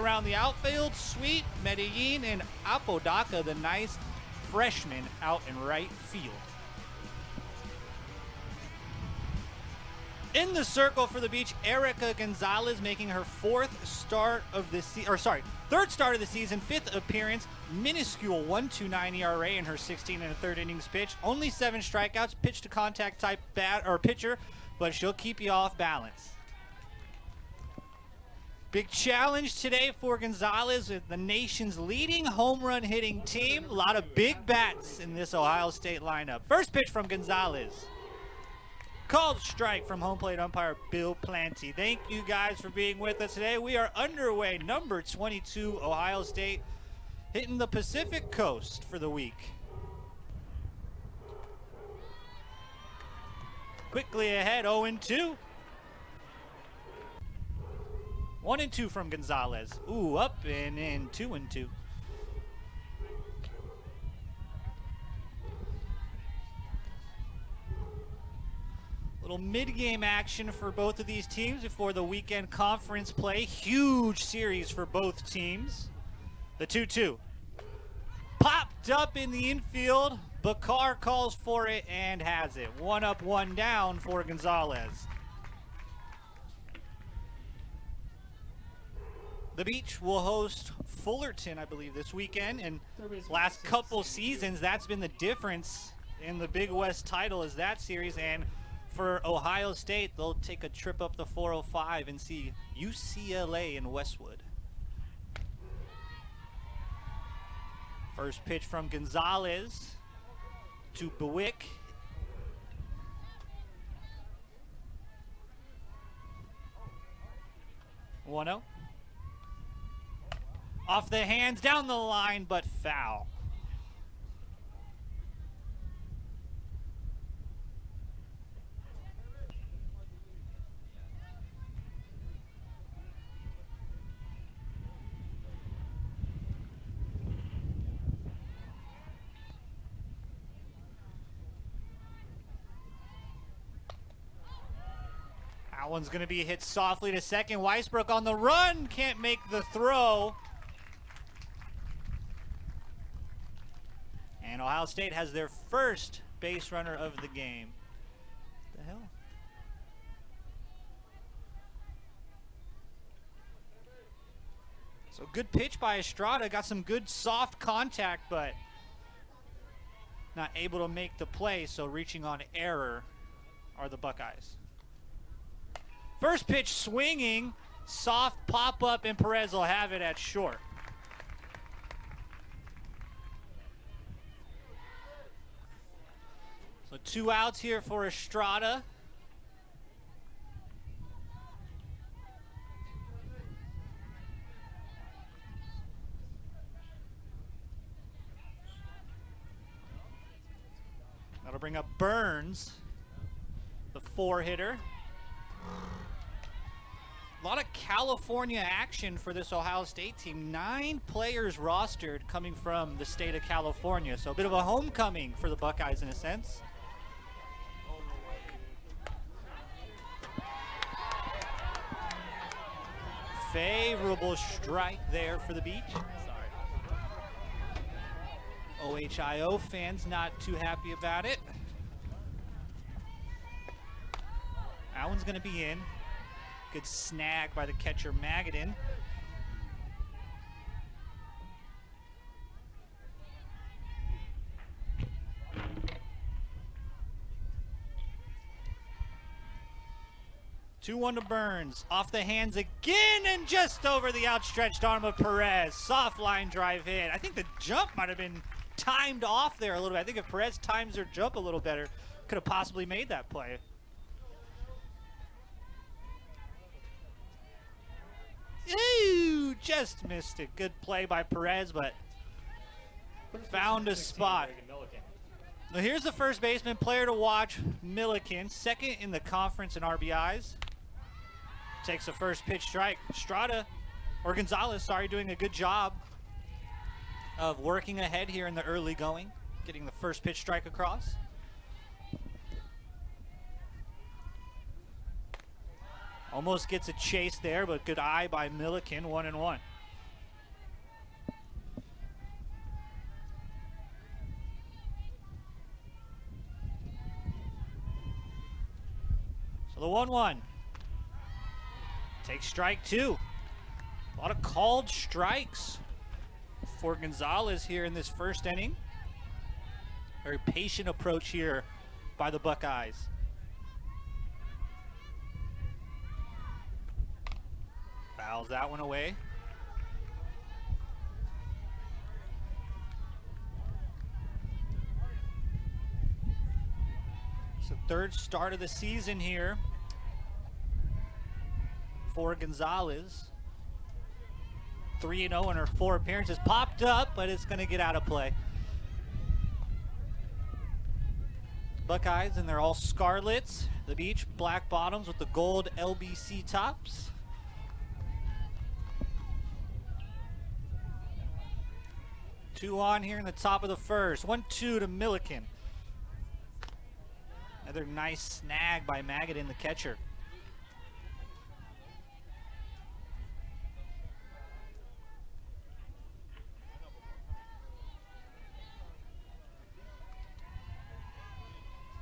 around the outfield. Sweet, Medellin, and Apodaca, the nice freshman, out in right field. In the circle for the Beach, Erica Gonzalez making her third start of the season, fifth appearance, minuscule 1.29 ERA in her 16 and a third innings pitch. Only 7 strikeouts, pitch to contact type pitcher, but she'll keep you off balance. Big challenge today for Gonzalez with the nation's leading home run hitting team. A lot of big bats in this Ohio State lineup. First pitch from Gonzalez. Called strike from home plate umpire Bill Planty. Thank you guys for being with us today. We are underway. Number 22, Ohio State, hitting the Pacific Coast for the week. Quickly ahead, 0-2. 1-2 from Gonzalez. Ooh, up and in, 2-2. Little mid-game action for both of these teams before the weekend conference play. Huge series for both teams. The 2-2. Popped up in the infield. Bakar calls for it and has it. 1 up, 1 down for Gonzalez. The Beach will host Fullerton, I believe, this weekend. And last couple seasons, that's been the difference in the Big West title is that series. And for Ohio State, they'll take a trip up the 405 and see UCLA in Westwood. First pitch from Gonzalez to Bewick. 1-0. Off the hands, down the line, but foul. That one's going to be hit softly to second. Weisbrook on the run, can't make the throw. And Ohio State has their first base runner of the game. What the hell? So good pitch by Estrada. Got some good soft contact, but not able to make the play. So reaching on error are the Buckeyes. First pitch swinging. Soft pop-up, and Perez will have it at short. So 2 outs here for Estrada. That'll bring up Burns, the 4-hitter. A lot of California action for this Ohio State team. 9 players rostered coming from the state of California. So a bit of a homecoming for the Buckeyes in a sense. Favorable strike there for the Beach. OHIO fans not too happy about it. That one's going to be in. Good snag by the catcher Magadan. Two-1 to Burns. Off the hands again and just over the outstretched arm of Perez. Soft line drive hit. I think the jump might have been timed off there a little bit. I think if Perez times her jump a little better, could have possibly made that play. Ooh, just missed it. Good play by Perez, but found a spot. Now here's the first baseman player to watch, Milliken, second in the conference in RBIs. Takes a first pitch strike. Gonzalez, doing a good job of working ahead here in the early going, getting the first pitch strike across. Almost gets a chase there, but good eye by Milliken, 1-1. The 1-1. Takes strike two. A lot of called strikes for Gonzalez here in this first inning. Very patient approach here by the Buckeyes. Fouls that one away. It's the third start of the season here for Gonzalez. 3-0 in her 4 appearances. Popped up, but it's going to get out of play. Buckeyes, and they're all scarlets. The beach, black bottoms with the gold LBC tops. Two on here in the top of the first. 1-2 to Milliken. Another nice snag by Magadan, the catcher.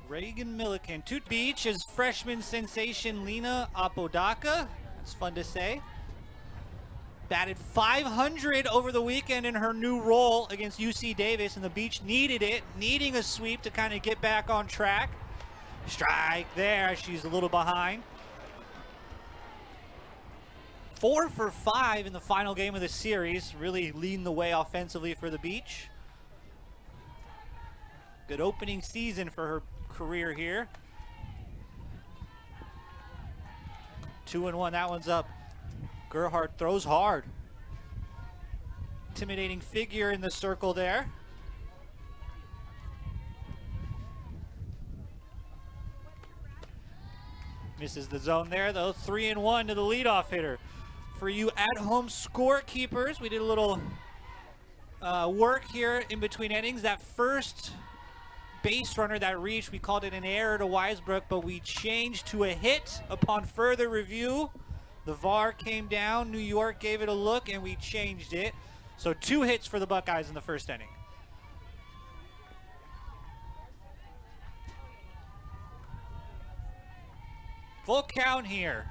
Reagan Milliken. To Beach is freshman sensation Lena Apodaca. That's fun to say. Batted .500 over the weekend in her new role against UC Davis, and the Beach needed it, needing a sweep to kind of get back on track. Strike there. She's a little behind. 4 for 5 in the final game of the series, really leading the way offensively for the Beach. Good opening season for her career here. 2-1, that one's up. Gerhardt throws hard. Intimidating figure in the circle there. Misses the zone there though. 3-1 to the leadoff hitter. For you at-home scorekeepers, we did a little work here in between innings. That first base runner that reached, we called it an error to Weisbrook, but we changed to a hit upon further review. The VAR came down, New York gave it a look, and we changed it. So 2 hits for the Buckeyes in the first inning. Full count here.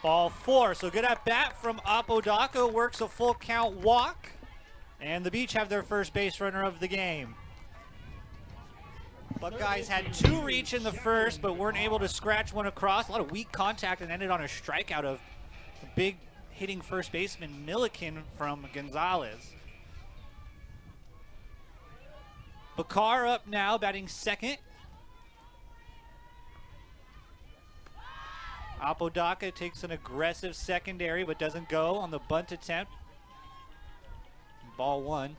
Ball 4, so good at bat from Apodaca, works a full count walk, and the Beach have their first base runner of the game. Buckeyes had 2 reach in the first, but weren't able to scratch one across. A lot of weak contact and ended on a strikeout of the big hitting first baseman Milliken from Gonzalez. Bakar up now, batting second. Apodaca takes an aggressive secondary, but doesn't go on the bunt attempt. Ball 1.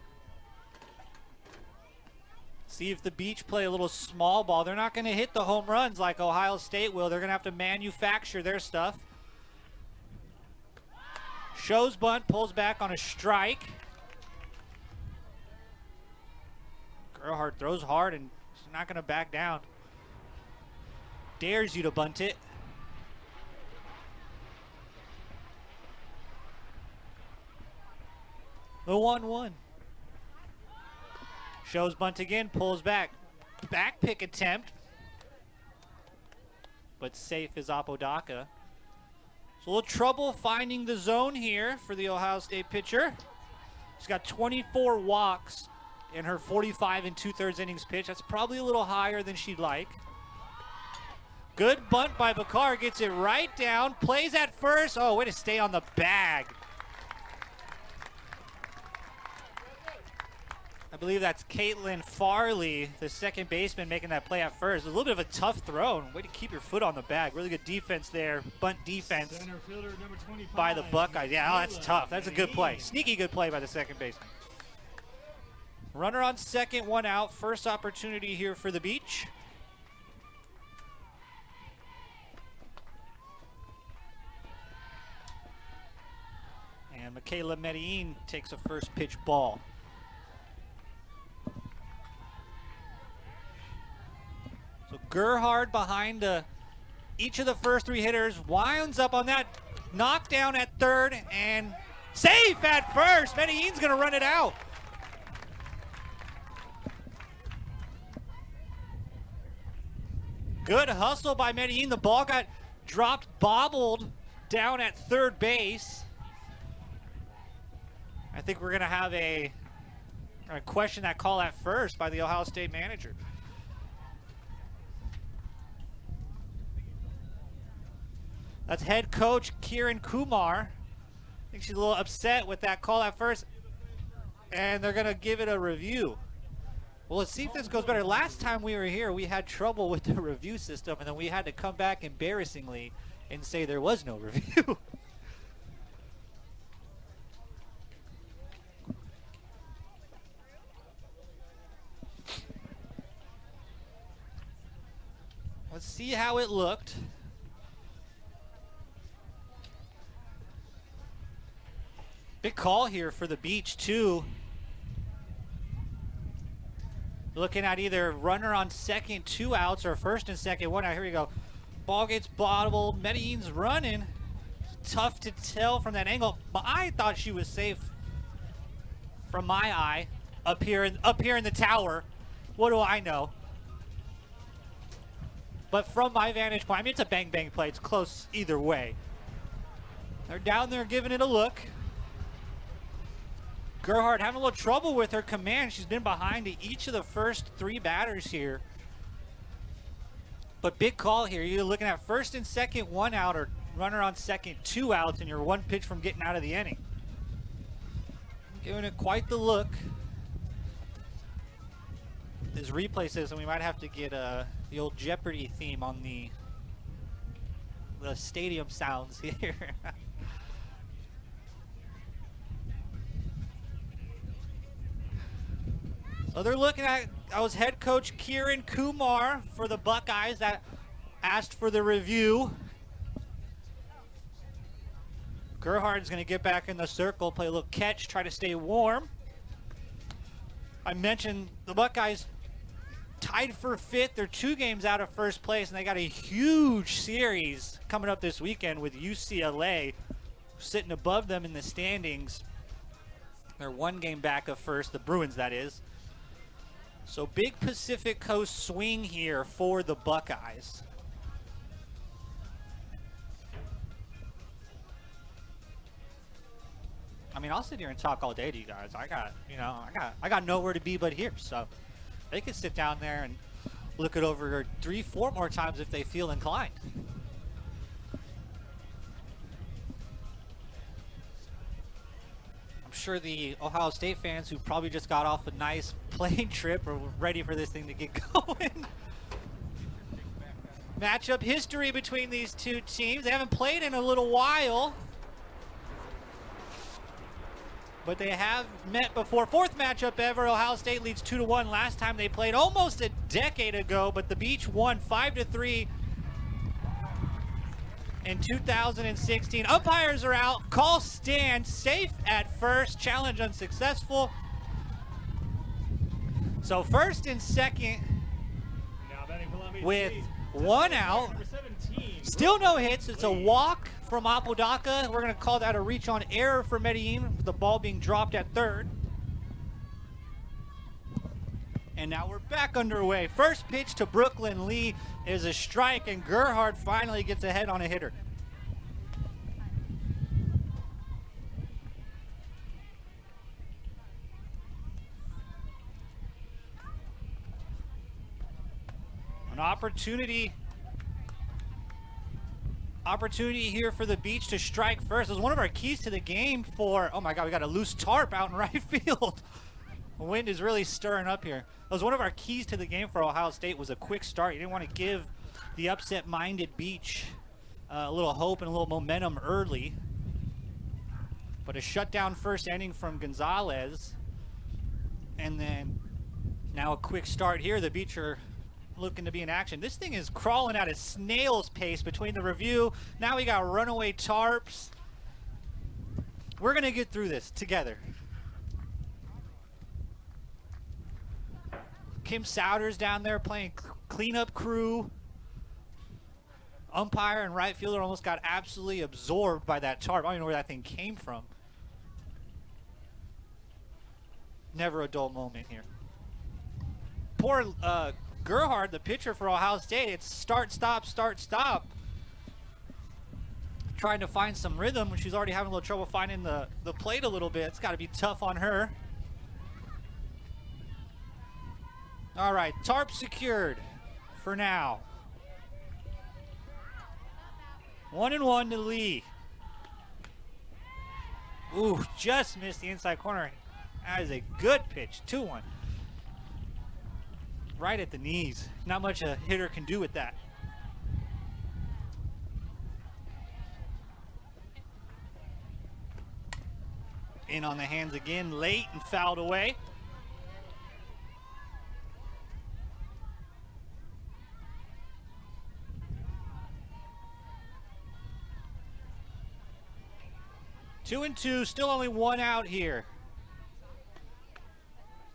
See if the Beach play a little small ball. They're not going to hit the home runs like Ohio State will. They're going to have to manufacture their stuff. Shows bunt, pulls back on a strike. Gerhardt throws hard and is not going to back down. Dares you to bunt it. The 1-1. Shows bunt again, pulls back. Back pick attempt. But safe is Apodaca. So a little trouble finding the zone here for the Ohio State pitcher. She's got 24 walks in her 45 2/3 innings pitch. That's probably a little higher than she'd like. Good bunt by Bakar, gets it right down, plays at first. Oh, way to stay on the bag. I believe that's Caitlin Farley, the second baseman, making that play at first. It was a little bit of a tough throw. Way to keep your foot on the bag. Really good defense there. Bunt defense by the Buckeyes. Yeah, oh, that's tough. That's a good play. Sneaky good play by the second baseman. Runner on second, 1 out. First opportunity here for the Beach. And Michaela Medellin takes a first pitch ball. So Gerhardt behind each of the first 3 hitters, winds up on that knockdown at third, and safe at first. Medellin's going to run it out. Good hustle by Medellin. The ball got dropped, bobbled down at third base. I think we're going to have a question that call at first by the Ohio State manager. That's head coach Kiran Kumar. I think she's a little upset with that call at first, and they're going to give it a review. Well, let's see if this goes better. Last time we were here, we had trouble with the review system, and then we had to come back embarrassingly and say there was no review. Let's see how it looked. Big call here for the Beach, too. Looking at either runner on second, 2 outs, or first and second, 1 out. Here we go. Ball gets bobbled. Medellin's running. Tough to tell from that angle. But I thought she was safe from my eye up here in the tower. What do I know? But from my vantage point, I mean, it's a bang-bang play. It's close either way. They're down there giving it a look. Gerhardt having a little trouble with her command. She's been behind to each of the first 3 batters here. But big call here. You're looking at first and second, 1 out, or runner on second, 2 outs, and you're 1 pitch from getting out of the inning. Giving it quite the look. This replay system, we might have to get the old Jeopardy theme on the stadium sounds here. So they're looking at, I was head coach Kiran Kumar for the Buckeyes that asked for the review. Gerhardt's going to get back in the circle, play a little catch, try to stay warm. I mentioned the Buckeyes tied for 5th. They're 2 games out of first place, and they got a huge series coming up this weekend with UCLA sitting above them in the standings. They're 1 game back of first, the Bruins, that is. So big Pacific Coast swing here for the Buckeyes. I mean, I'll sit here and talk all day to you guys. I got nowhere to be but here. So they can sit down there and look it over 3-4 more times if they feel inclined. Sure the Ohio State fans who probably just got off a nice plane trip are ready for this thing to get going. Matchup history between these 2 teams. They haven't played in a little while, but they have met before. 4th matchup ever. Ohio State leads 2-1. Last time they played almost a decade ago, but the Beach won 5-3 in 2016. Umpires are out. Call stand. Safe at first. Challenge unsuccessful. So first and second with 1 out. Still no hits. It's a walk from Apodaca. We're going to call that a reach on error for Medellin, the ball being dropped at third. And now we're back underway. First pitch to Brooklyn Lee is a strike, and Gerhardt finally gets ahead on a hitter. An opportunity here for the Beach to strike first. It was one of our keys to the game for, oh my God, we got a loose tarp out in right field. The wind is really stirring up here. That was one of our keys to the game for Ohio State, was a quick start. You didn't want to give the upset-minded Beach a little hope and a little momentum early. But a shutdown first inning from Gonzalez. And then now a quick start here. The Beach are looking to be in action. This thing is crawling at a snail's pace between the review. Now we got runaway tarps. We're going to get through this together. Kim Souders down there playing cleanup crew. Umpire and right fielder almost got absolutely absorbed by that tarp. I don't even know where that thing came from. Never a dull moment here. Poor Gerhard, the pitcher for Ohio State, it's start, stop, start, stop. Trying to find some rhythm when she's already having a little trouble finding the plate a little bit. It's got to be tough on her. All right, tarp secured for now. 1-1 to Lee. Ooh, just missed the inside corner. That is a good pitch, 2-1. Right at the knees. Not much a hitter can do with that. In on the hands again, late and fouled away. Two and two, still only one out here.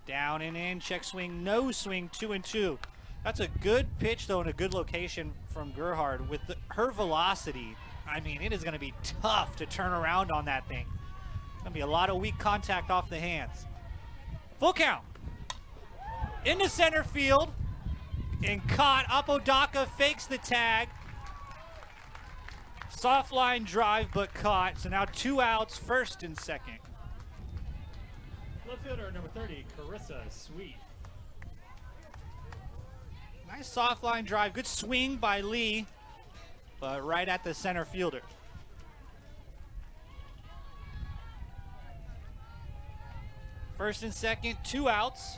Down and in, check swing, no swing, 2-2. That's a good pitch though, in a good location from Gerhard. With her velocity, I mean, it is gonna be tough to turn around on that thing. Gonna be a lot of weak contact off the hands. Full count. Into center field and caught. Apodaca fakes the tag. Soft line drive, but caught. So now 2 outs, first and second. Left fielder number 30, Carissa Sweet. Nice soft line drive. Good swing by Lee, but right at the center fielder. First and second, 2 outs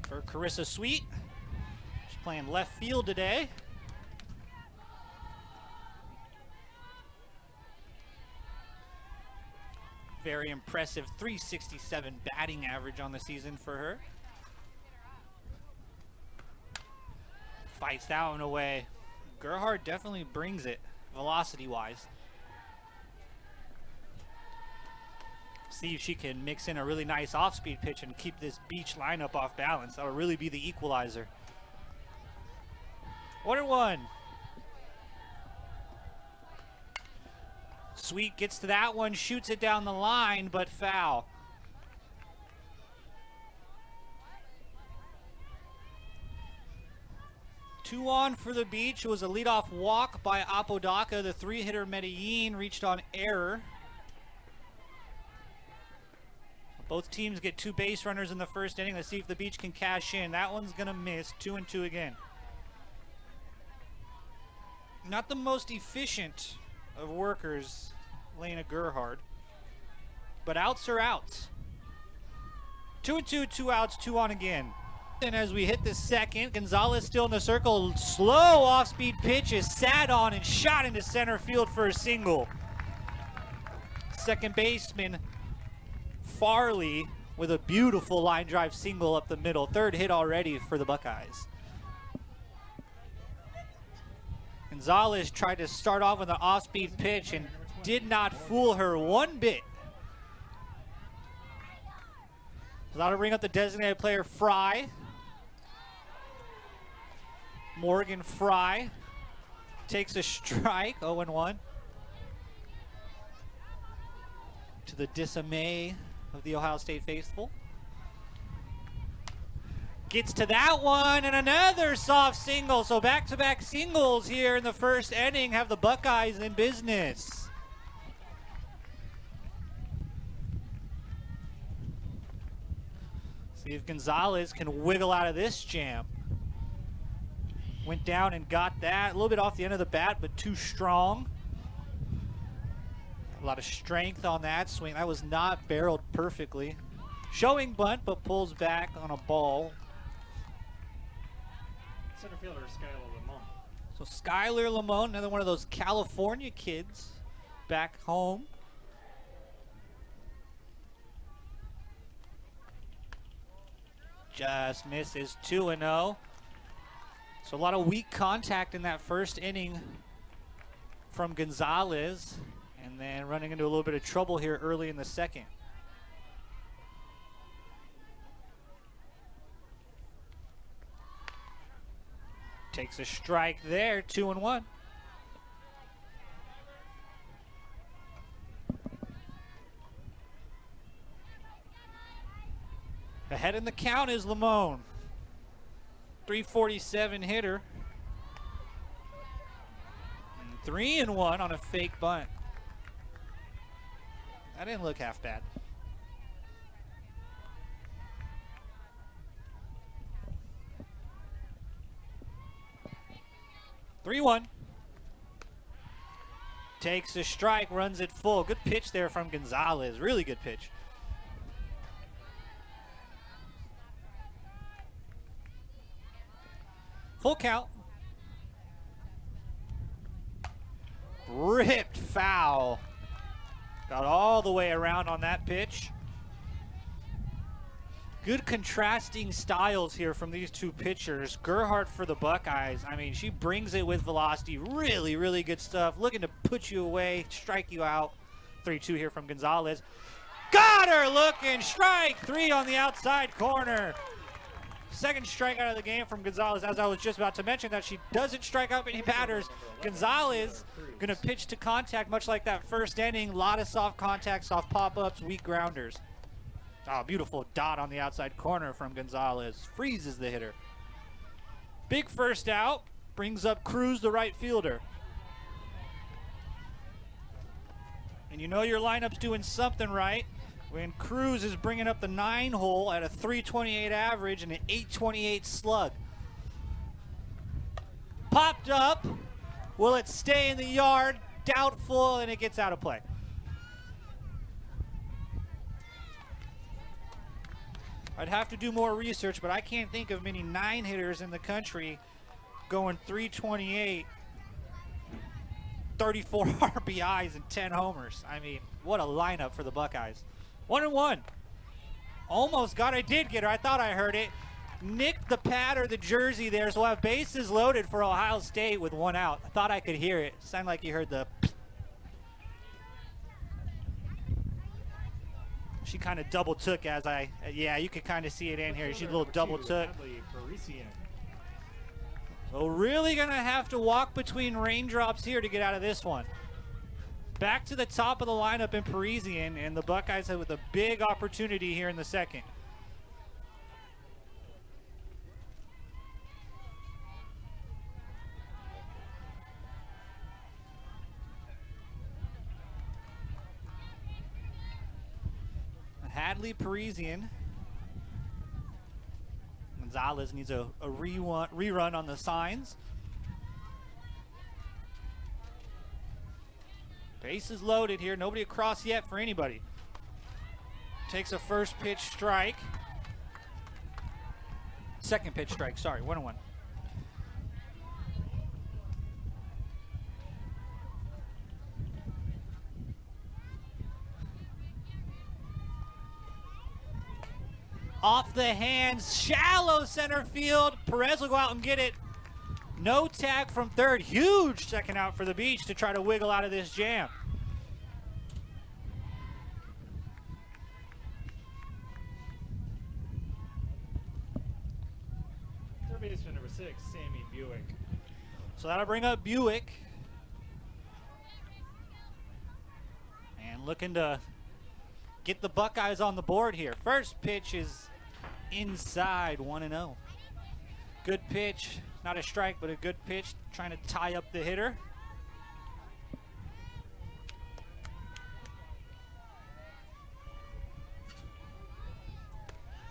for Carissa Sweet. She's playing left field today. Very impressive 367 batting average on the season for her. Fights that one away. Gerhard definitely brings it velocity-wise. See if she can mix in a really nice off-speed pitch and keep this Beach lineup off balance. That would really be the equalizer. 1-1. Sweet gets to that one, shoots it down the line, but foul. Two on for the Beach. It was a leadoff walk by Apodaca. The 3-hitter Medellin reached on error. Both teams get 2 base runners in the first inning. Let's see if the Beach can cash in. That one's gonna miss. 2-2 again. Not the most efficient of workers, Lena Gerhard, but outs are outs. 2-2, 2 outs, 2 on again. And as we hit the second, Gonzalez still in the circle. Slow off-speed pitch is sat on and shot into center field for a single. Second baseman Farley with a beautiful line drive single up the middle. 3rd hit already for the Buckeyes. Gonzalez tried to start off with an off-speed pitch and did not fool her one bit. That'll bring up the designated player Fry. Morgan Fry takes a strike, 0-1. To the dismay of the Ohio State faithful. Gets to that one, and another soft single. So back-to-back singles here in the first inning have the Buckeyes in business. See if Gonzalez can wiggle out of this jam. Went down and got that. A little bit off the end of the bat, but too strong. A lot of strength on that swing. That was not barreled perfectly. Showing bunt, but pulls back on a ball. Center fielder, Skylar Lamont. So Skylar Lamont, another one of those California kids back home. Just misses, 2-0. So a lot of weak contact in that first inning from Gonzalez, and then running into a little bit of trouble here early in the second. Takes a strike there, 2-1. Ahead in the count is Lamone. 347 hitter. 3-1 on a fake bunt. That didn't look half bad. Three-one. Takes a strike, runs it full. Good pitch there from Gonzalez. Really good pitch. Full count. Ripped foul. Got all the way around on that pitch. Good contrasting styles here from these two pitchers. Gerhardt for the Buckeyes. I mean, she brings it with velocity. Really, really good stuff. Looking to put you away, strike you out. 3-2 here from Gonzalez. Got her looking. Strike 3 on the outside corner. Second strikeout of the game from Gonzalez. As I was just about to mention that she doesn't strike out many batters. Gonzalez going to pitch to contact much like that first inning. A lot of soft contact, soft pop-ups, weak grounders. Oh, beautiful dot on the outside corner from Gonzalez. Freezes the hitter. Big first out. Brings up Cruz, the right fielder. And you know your lineup's doing something right when Cruz is bringing up the 9-hole at a 328 average and an 828 slug. Popped up. Will it stay in the yard? Doubtful, and it gets out of play. I'd have to do more research, but I can't think of many 9-hitters in the country going 328, 34 RBIs, and 10 homers. I mean, what a lineup for the Buckeyes. 1-1. Almost got, I did get her. I thought I heard it. Nicked the pad or the jersey there, so we'll have bases loaded for Ohio State with 1 out. I thought I could hear it. Sounded like you heard the... She kind of double took as yeah, you could kind of see it in here. She a little double took. So really gonna have to walk between raindrops here to get out of this one. Back to the top of the lineup in Parisian, and the Buckeyes have with a big opportunity here in the second. Hadley, Parisian. Gonzalez needs a rerun on the signs. Bases loaded here. Nobody across yet for anybody. Takes a first pitch strike. Second pitch strike, sorry, 1-1. Off the hands, shallow center field. Perez will go out and get it. No tag from third. Huge second out for the Beach to try to wiggle out of this jam. Third baseman number 6, Sammy Buick. So that'll bring up Buick. And looking to get the Buckeyes on the board here. First pitch is inside, 1-0. Good pitch, not a strike, but a good pitch, trying to tie up the hitter.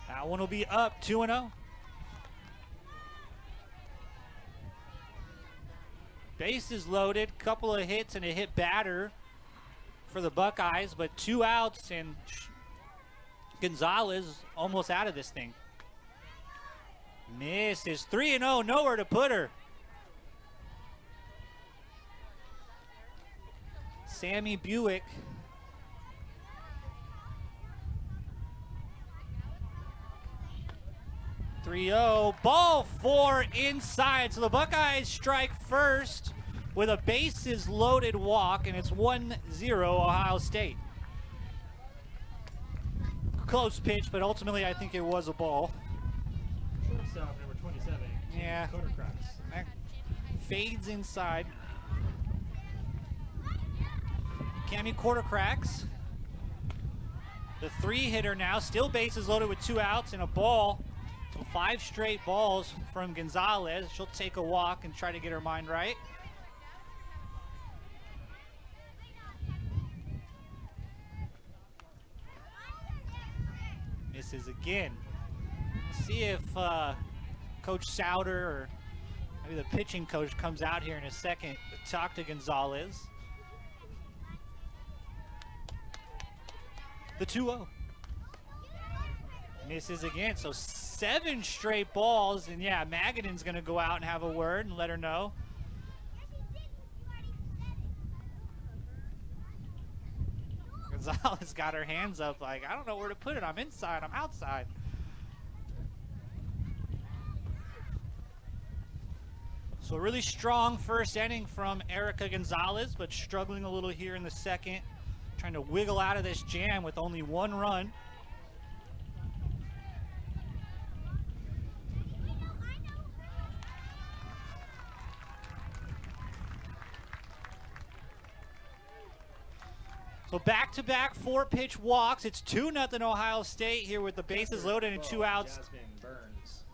That one will be up, 2-0. Bases loaded, couple of hits and a hit batter for the Buckeyes, but 2 outs, and Gonzalez almost out of this thing. Misses. 3-0, nowhere to put her. Sammy Buick. Ball 4 inside. So the Buckeyes strike first with a bases loaded walk, and it's 1-0 Ohio State. Close pitch, but ultimately I think it was a ball. Shortstop number 27. Yeah. Quartercracks. Fades inside. Cammy Quartercracks. The 3-hitter now, still bases loaded with 2 outs and a ball. So 5 straight balls from Gonzalez. She'll take a walk and try to get her mind right. Misses again. Let's see if Coach Souter or maybe the pitching coach comes out here in a second to talk to Gonzalez. The 2-0. Misses again, so 7 straight balls, and yeah, Magadan's gonna go out and have a word and let her know. Gonzalez got her hands up like, I don't know where to put it. I'm inside, I'm outside. So a really strong first inning from Erica Gonzalez, but struggling a little here in the second. Trying to wiggle out of this jam with only 1 run. So back-to-back 4-pitch walks. It's 2-0 Ohio State here with the bases loaded and 2 outs. Jasmine Burns.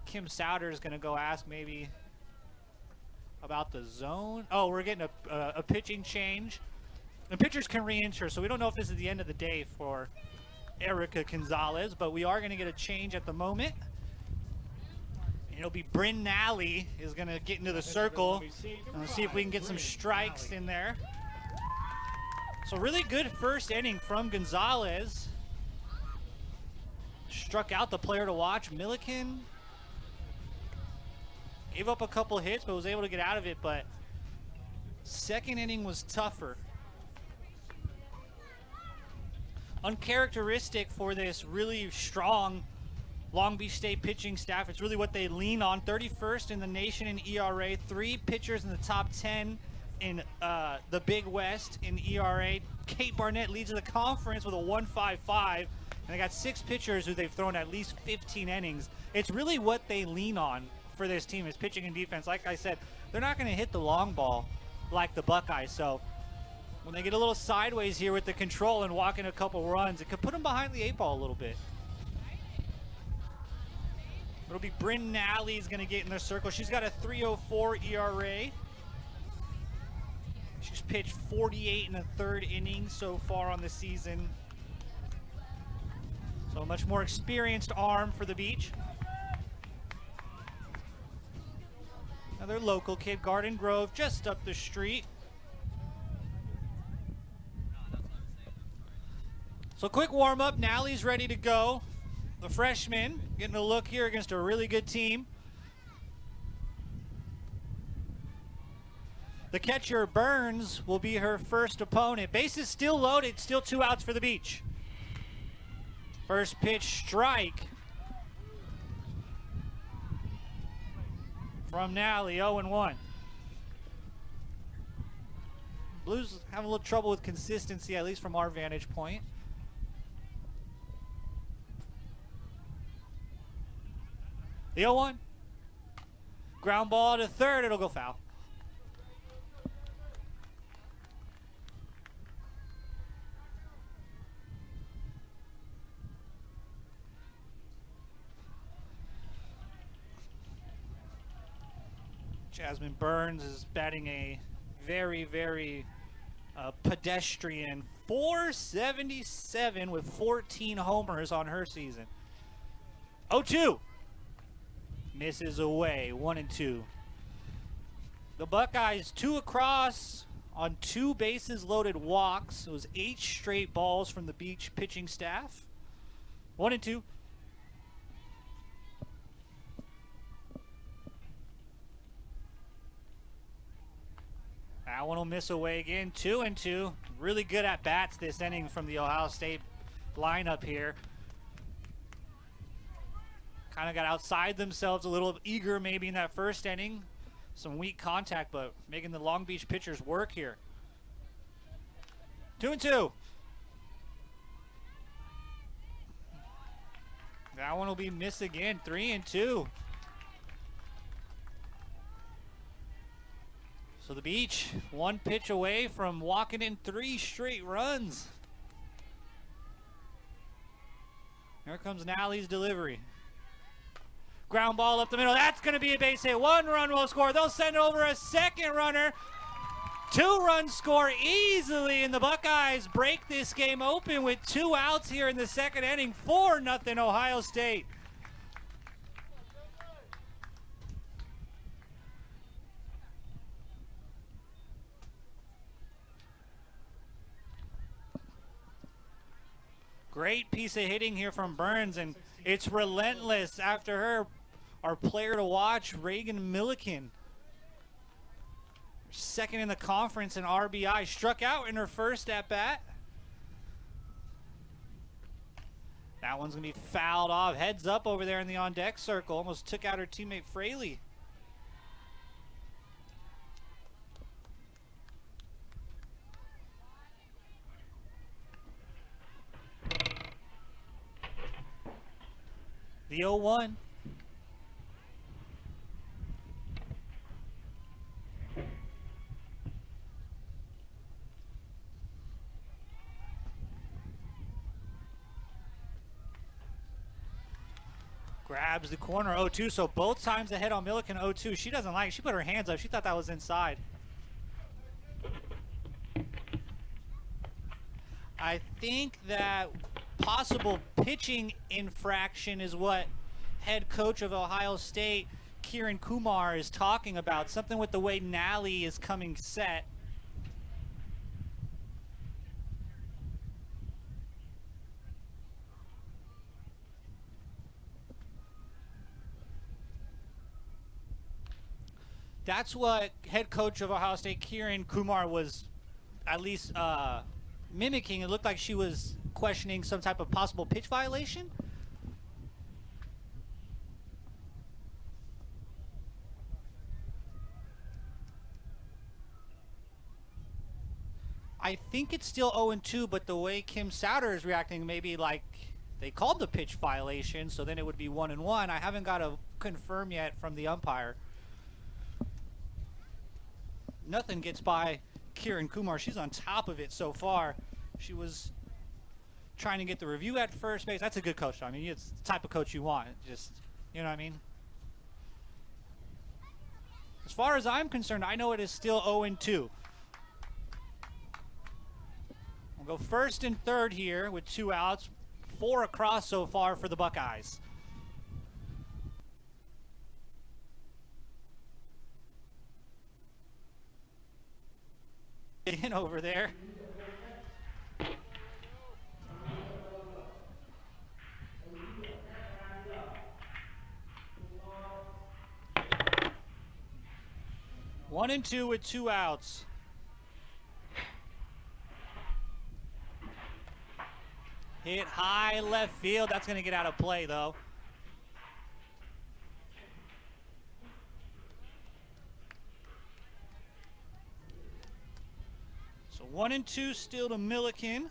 Kim Souter is going to go ask maybe about the zone. Oh, we're getting a pitching change. The pitchers can re-enter, so we don't know if this is the end of the day for Erica Gonzalez, but we are going to get a change at the moment. And it'll be Bryn Nally is going to get into the circle. And let's see if we can get some strikes in there. So really good first inning from Gonzalez. Struck out the player to watch. Milliken gave up a couple hits, but was able to get out of it. But second inning was tougher. Uncharacteristic for this really strong Long Beach State pitching staff. It's really what they lean on. 31st in the nation in ERA. 3 pitchers in the top 10 in the Big West in ERA. Kate Barnett leads the conference with a 1.55, and they got 6 pitchers who they've thrown at least 15 innings. It's really what they lean on for this team is pitching and defense. Like I said, they're not going to hit the long ball like the Buckeyes, so when they get a little sideways here with the control and walk in a couple runs, it could put them behind the 8 ball a little bit. It'll be Bryn Nally's going to get in their circle. She's got a 3.04 ERA. She's pitched 48 1/3 innings so far on the season. So a much more experienced arm for the Beach. Another local kid, Garden Grove, just up the street. So quick warm-up, Nally's ready to go. The freshman getting a look here against a really good team. The catcher, Burns, will be her first opponent. Bases still loaded, still 2 outs for the Beach. First pitch, strike from Nally, 0-1. Blues have a little trouble with consistency, at least from our vantage point. The 0-1. Ground ball to third, it'll go foul. Jasmine Burns is batting a very, very pedestrian 477 with 14 homers on her season. 0-2. Misses away, 1-2. The Buckeyes 2 across on 2 bases loaded walks. It was 8 straight balls from the Beach pitching staff. 1-2. That one will miss away again, 2-2. Really good at bats this inning from the Ohio State lineup here. Kind of got outside themselves a little, eager maybe in that first inning. Some weak contact, but making the Long Beach pitchers work here. 2-2. That one will be missed again, 3-2. So the Beach, 1 pitch away from walking in 3 straight runs. Here comes Nally's delivery. Ground ball up the middle. That's going to be a base hit. 1 run will score. They'll send over a second runner. 2-run score easily, and the Buckeyes break this game open with 2 outs here in the second inning. 4-0 Ohio State. Great piece of hitting here from Burns, and it's relentless after her. Our player to watch, Reagan Milliken. Second in the conference in RBI. Struck out in her first at-bat. That one's going to be fouled off. Heads up over there in the on-deck circle. Almost took out her teammate Fraley. The 0-1. Grabs the corner, 0-2, so both times ahead on Milliken, 0-2. She doesn't like it. She put her hands up. She thought that was inside. I think that possible pitching infraction is what head coach of Ohio State, Kieran Kumar, is talking about. Something with the way Nally is coming set. That's what head coach of Ohio State, Kieran Kumar, was at least mimicking. It looked like she was questioning some type of possible pitch violation. I think it's still 0-2, but the way Kim Souter is reacting, maybe like they called the pitch violation, so then it would be 1-1. I haven't got a confirm yet from the umpire. Nothing gets by Kieran Kumar. She's on top of it so far. She was trying to get the review at first base. That's a good coach. I mean, it's the type of coach you want. Just, you know what I mean? As far as I'm concerned, I know it is still 0-2. We'll go first and third here with 2 outs. 4 across so far for the Buckeyes. In over there. One and 2 with 2 outs. Hit high left field. That's going to get out of play, though. So 1 and 2 still to Milliken.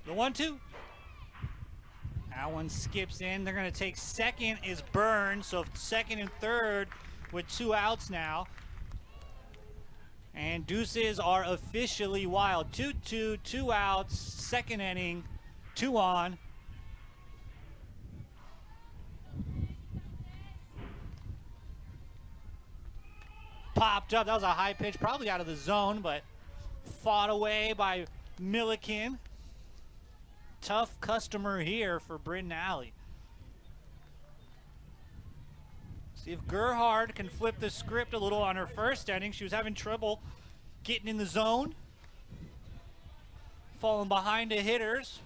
The 1-2. That one skips in. They're going to take second is Burns. So second and third with 2 outs now. And deuces are officially wild. 2-2, 2 outs, second inning, 2 on. Popped up. That was a high pitch, probably out of the zone, but fought away by Milliken. Tough customer here for Bryn Nally. See if Gerhard can flip the script a little on her first inning. She was having trouble getting in the zone, falling behind the hitters.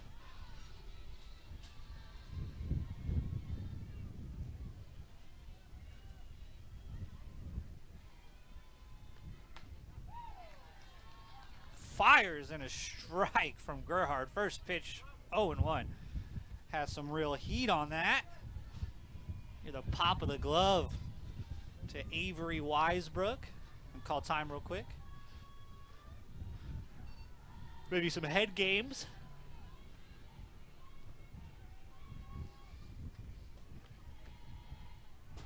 Fires and a strike from Gerhard. First pitch, 0-1. Has some real heat on that. Hear the pop of the glove to Avery Weisbrook. I'll call time real quick. Maybe some head games.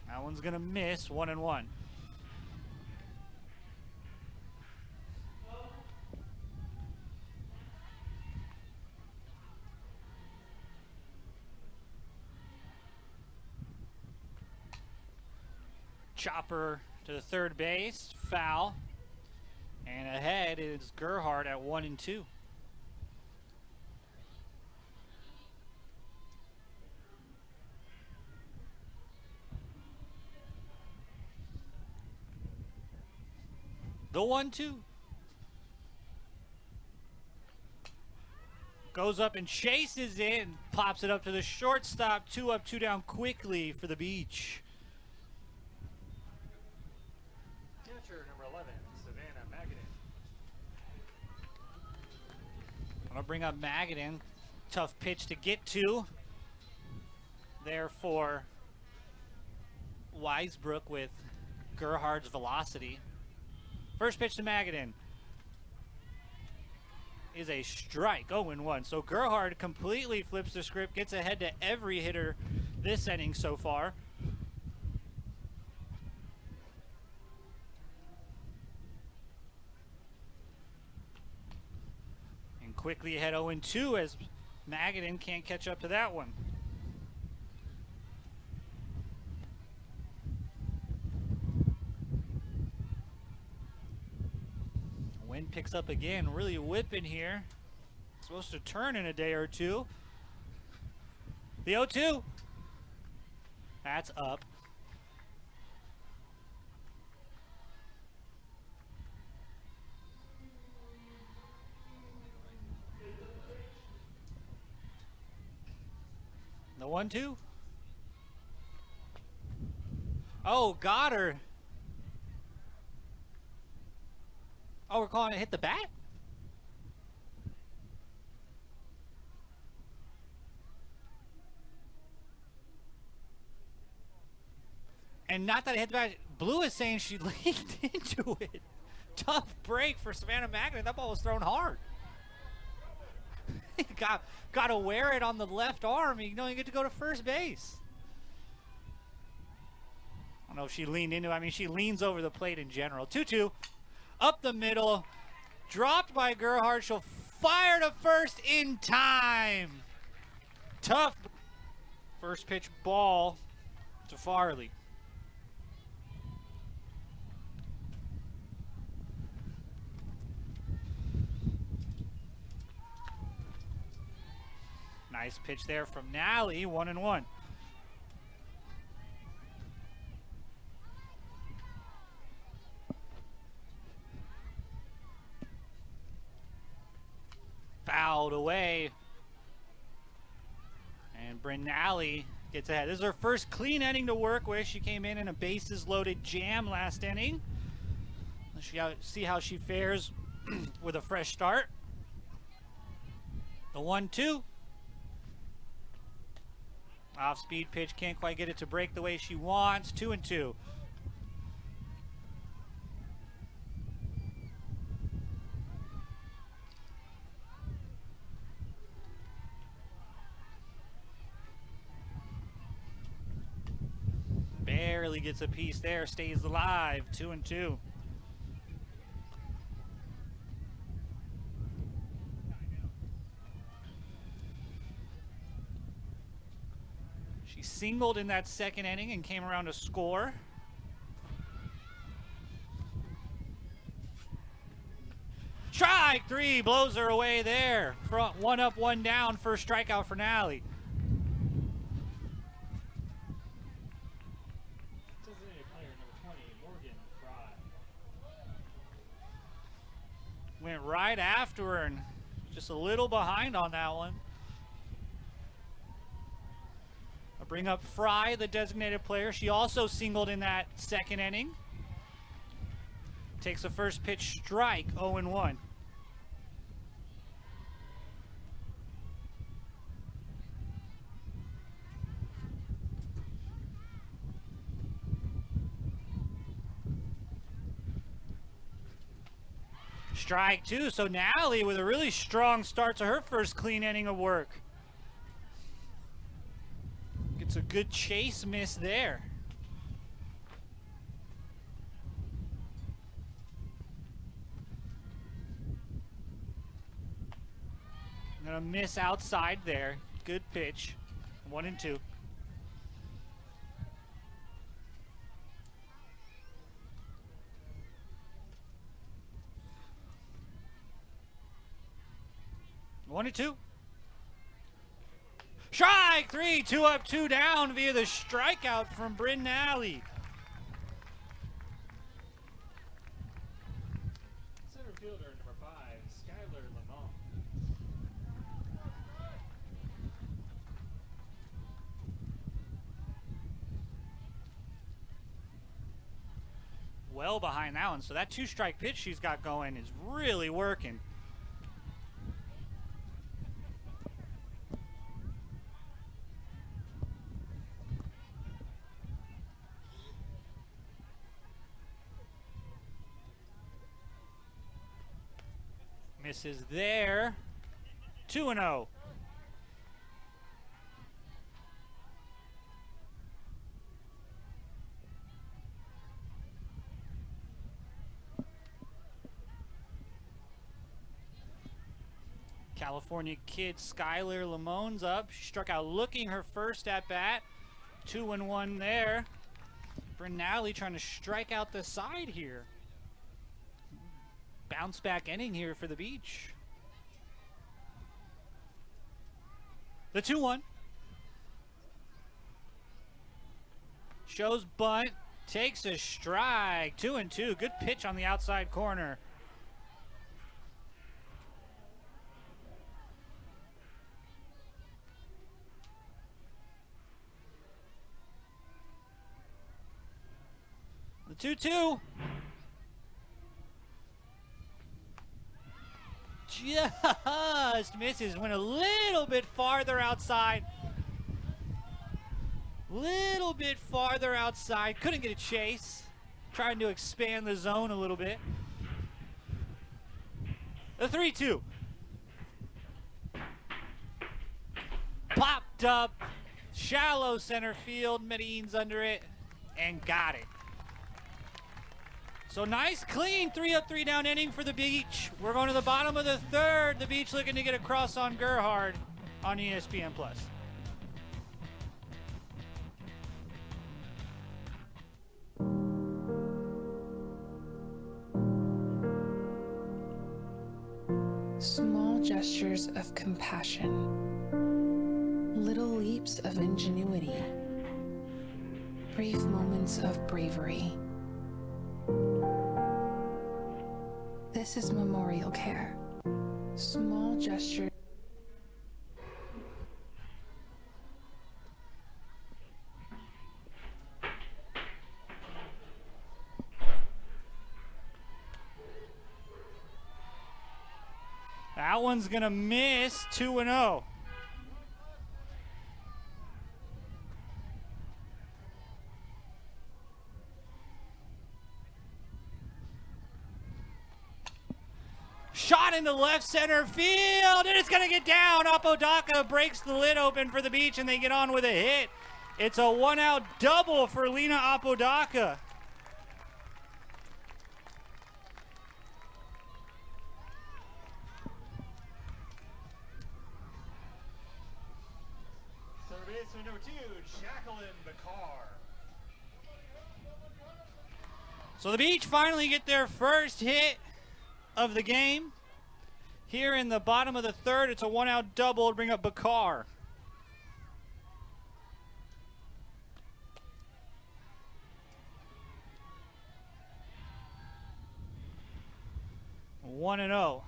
That one's going to miss, 1-1. Chopper to the third base, foul. And ahead is Gerhardt at 1-2. The 1-2. Goes up and chases it and pops it up to the shortstop. 2 up, 2 down quickly for the Beach. Catcher number 11, Savannah Magadan. I'm going to bring up Magadan. Tough pitch to get to. There for Weisbrook with Gerhardt's velocity. First pitch to Magadan is a strike, 0-1. So Gerhardt completely flips the script, gets ahead to every hitter this inning so far. And quickly ahead 0-2 as Magadan can't catch up to that one. Wind picks up again, really whipping here. Supposed to turn in a day or two. The 0-2. That's up. The 1-2. Oh, got her. Oh, we're calling it hit the bat? And not that it hit the bat. Blue is saying she leaned into it. Tough break for Savannah Magadan. That ball was thrown hard. Got to wear it on the left arm. You don't even get to go to first base. I don't know if she leaned into it. I mean, she leans over the plate in general. 2-2. Up the middle, dropped by Gerhardt. She'll fire to first in time. Tough first pitch ball to Farley. Nice pitch there from Nally, 1-1. Fouled away. And Brinali gets ahead. This is her first clean inning to work with. She came in a bases loaded jam last inning. Let's see how she fares with a fresh start. The 1-2. Off speed pitch, can't quite get it to break the way she wants. 2-2. Barely gets a piece there, stays alive. 2-2. She singled in that second inning and came around to score. Strike 3 blows her away there. Front 1 up, 1 down. First strikeout for Nally. Designated player number 20, Morgan Fry. Went right after her and just a little behind on that one. I'll bring up Fry, the designated player. She also singled in that second inning. Takes the first pitch strike, 0-1. Strike 2, so Nally with a really strong start to her first clean inning of work. Gets a good chase miss there. Gonna miss outside there. Good pitch. 1-2. 1-2. Strike 3, 2 up, 2 down via the strikeout from Bryn Alley. Center fielder number 5, Skylar Lamont. Well behind that one. So that 2-strike pitch she's got going is really working. Misses there. 2-0. California kid Skylar Lamone's up. She struck out looking her first at bat. 2-1 there. Brinali trying to strike out the side here. Bounce back inning here for the Beach. The 2-1. Shows bunt. Takes a strike. 2-2. Good pitch on the outside corner. The 2-2. Just misses. Went a little bit farther outside. Little bit farther outside. Couldn't get a chase. Trying to expand the zone a little bit. The 3-2. Popped up. Shallow center field. Medine's under it. And got it. So nice, clean 3 up, 3 down inning for the Beach. We're going to the bottom of the third. The Beach looking to get a cross on Gerhard on ESPN+. Small gestures of compassion, little leaps of ingenuity, brief moments of bravery. This is memorial care. Small gestures. That one's gonna miss. 2-0. Shot into left center field, and it's going to get down. Apodaca breaks the lid open for the Beach, and they get on with a hit. It's a 1-out double for Lena Apodaca. Third baseman number 2, Jacqueline Bakar. So the Beach finally get their first hit of the game. Here in the bottom of the third, it's a 1-out double to bring up Bakar. One and 0.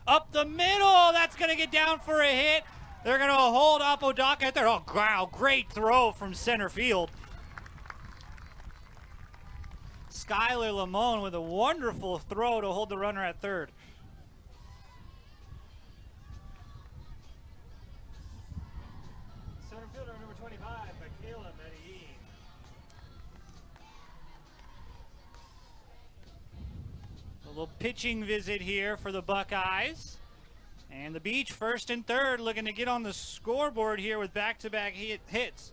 Up the middle, that's going to get down for a hit. They're going to hold Apodaca there. Oh, wow, great throw from center field. Skylar Lamone with a wonderful throw to hold the runner at third. Center fielder number 25, Michaela Medellin. A little pitching visit here for the Buckeyes. And the Beach first and third looking to get on the scoreboard here with back-to-back hits.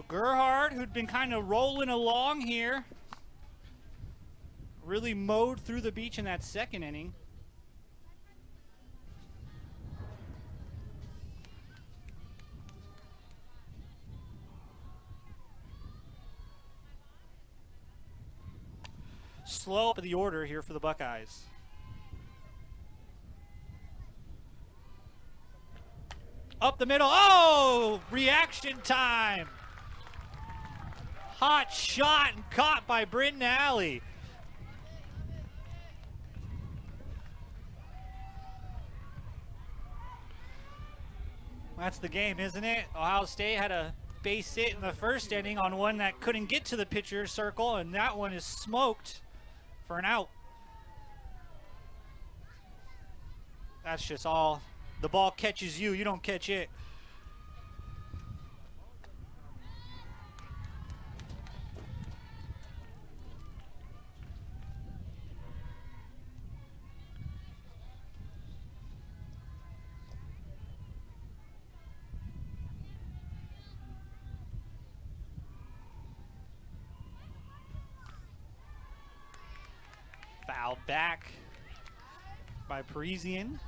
So Gerhard, who'd been kind of rolling along here, really mowed through the beach in that second inning. Slow up the order here for the Buckeyes. Up the middle. Oh, reaction time. Hot shot and caught by Britton Alley. That's the game, isn't it? Ohio State had a base hit in the first inning on one that couldn't get to the pitcher's circle, and that one is smoked for an out. That's just all. The ball catches you, you don't catch it. Fouled back by Parisian.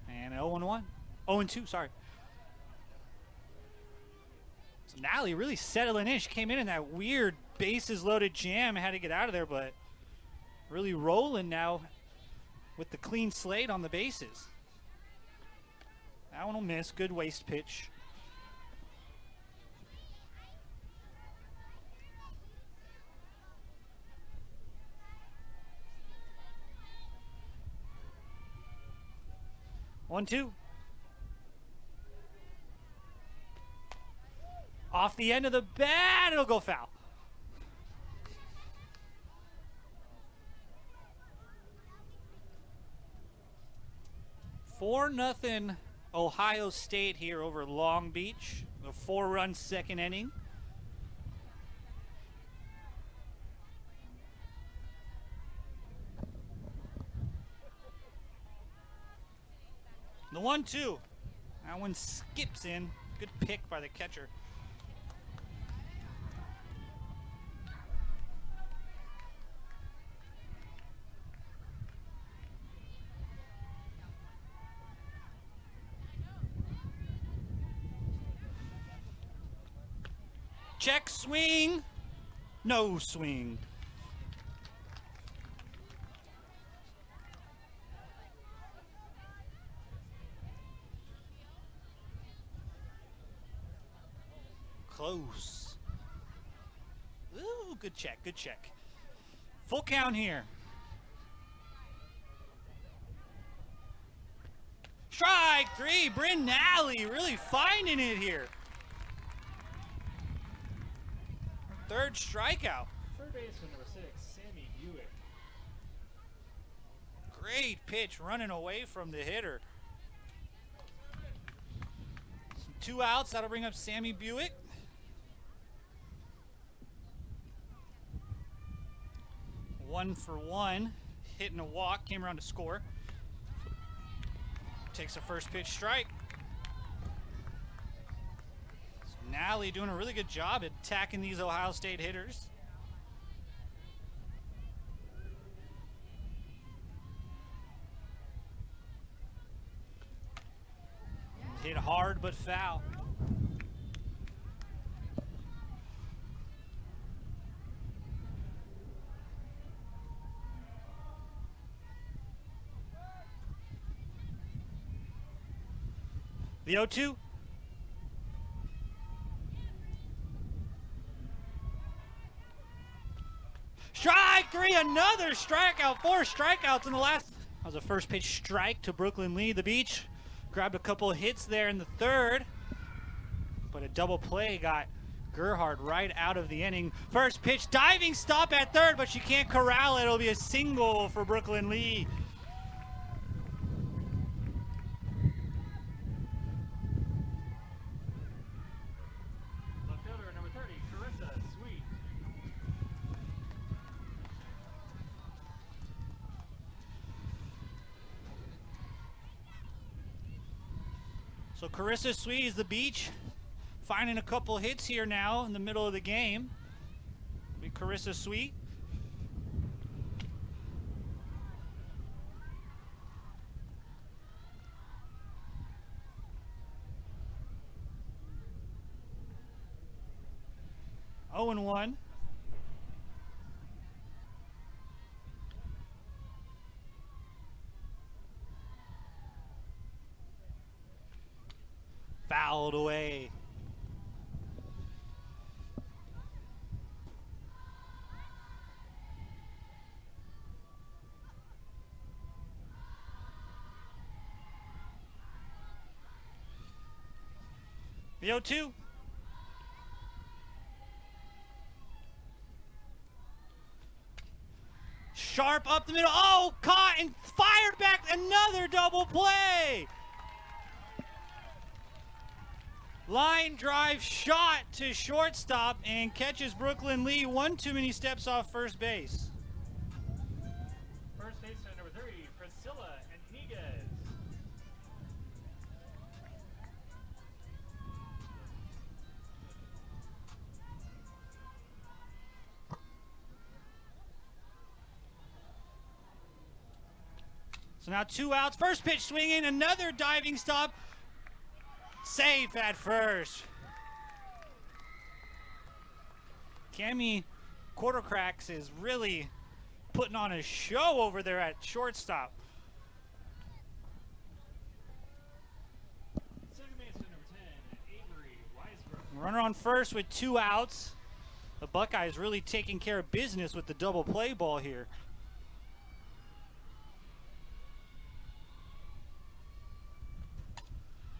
And 0-1. 0-2, sorry. So Nally really settling in. She came in that weird bases loaded jam. Had to get out of there, but really rolling now with the clean slate on the bases. That one will miss. Good waste pitch. 1-2. Off the end of the bat, it'll go foul. Four nothing Ohio State here over Long Beach. The 4-run second inning. The 1-2. That one skips in. Good pick by the catcher. Check swing. No swing. Close. Ooh, good check, good check. Full count here. Strike three, Britton Alley really finding it here. Third strikeout. Third baseman number 6, Sammy Buick. Great pitch running away from the hitter. 2 outs, that'll bring up Sammy Buick. One for one, hitting a walk, came around to score. Takes a first pitch strike. So Nally doing a really good job at attacking these Ohio State hitters. Hit hard but foul. The 0-2. Strike three, another strikeout. 4 strikeouts in the last. That was a first pitch strike to Brooklyn Lee. The Beach grabbed a couple of hits there in the third, but a double play got Gerhard right out of the inning. First pitch, diving stop at third, but she can't corral it. It'll be a single for Brooklyn Lee. So Carissa Sweet is the Beach. finding a couple hits here now in the middle of the game. Be Carissa Sweet. Oh and 1. Fouled away. The 0-2. Sharp up the middle. Oh, caught and fired back. Another double play. Line drive shot to shortstop and catches Brooklyn Lee one too many steps off first base. First baseman number 30, Priscilla Eniguez. So now 2 outs. First pitch swinging. Another diving stop. Safe at first. Cammy Quartercracks is really putting on a show over there at shortstop. Second baseman number 10, Avery Weisberg. Runner on first with 2 outs. The Buckeyes really taking care of business with the double play ball here.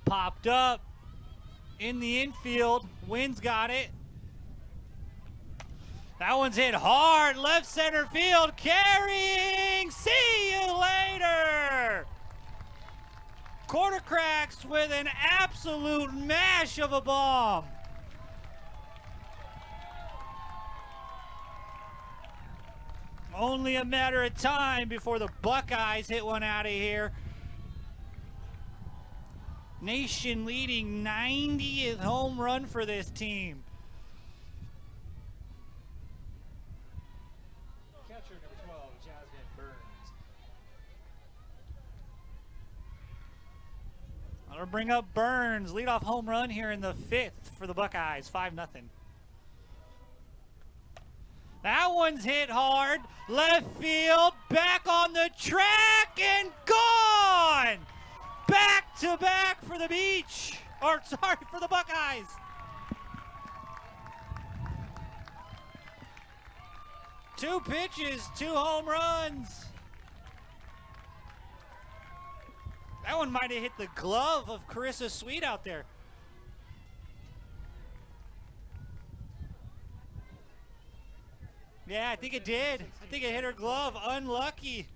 Popped up in the infield. Wynn's got it. That one's hit hard. Left center field. Carrying. See you later. Quartercracks with an absolute mash of a bomb. Only a matter of time before the Buckeyes hit one out of here. Nation leading 90th home run for this team. Catcher number 12, Jasmine Burns. I'm gonna bring up Burns. Leadoff home run here in the 5th for the Buckeyes. 5-0. That one's hit hard. Left field. Back on the track and gone. Back to back for the Beach. Or sorry, for the Buckeyes. Two pitches, 2 home runs. That one might have hit the glove of Carissa Sweet out there. Yeah, I think it did. I think it hit her glove. Unlucky.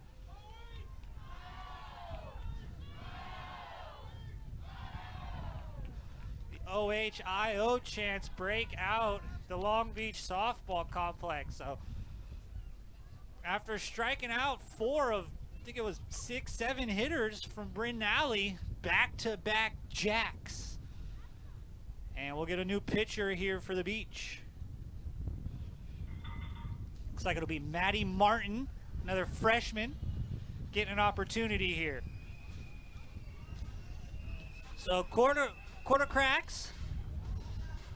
The OHIO chants break out the Long Beach softball complex. So after striking out 4 of, I think it was 6, 7 hitters from Bryn Alley, back-to-back jacks. And we'll get a new pitcher here for the Beach. Looks like it'll be Maddie Martin, another freshman, getting an opportunity here. So Quartercracks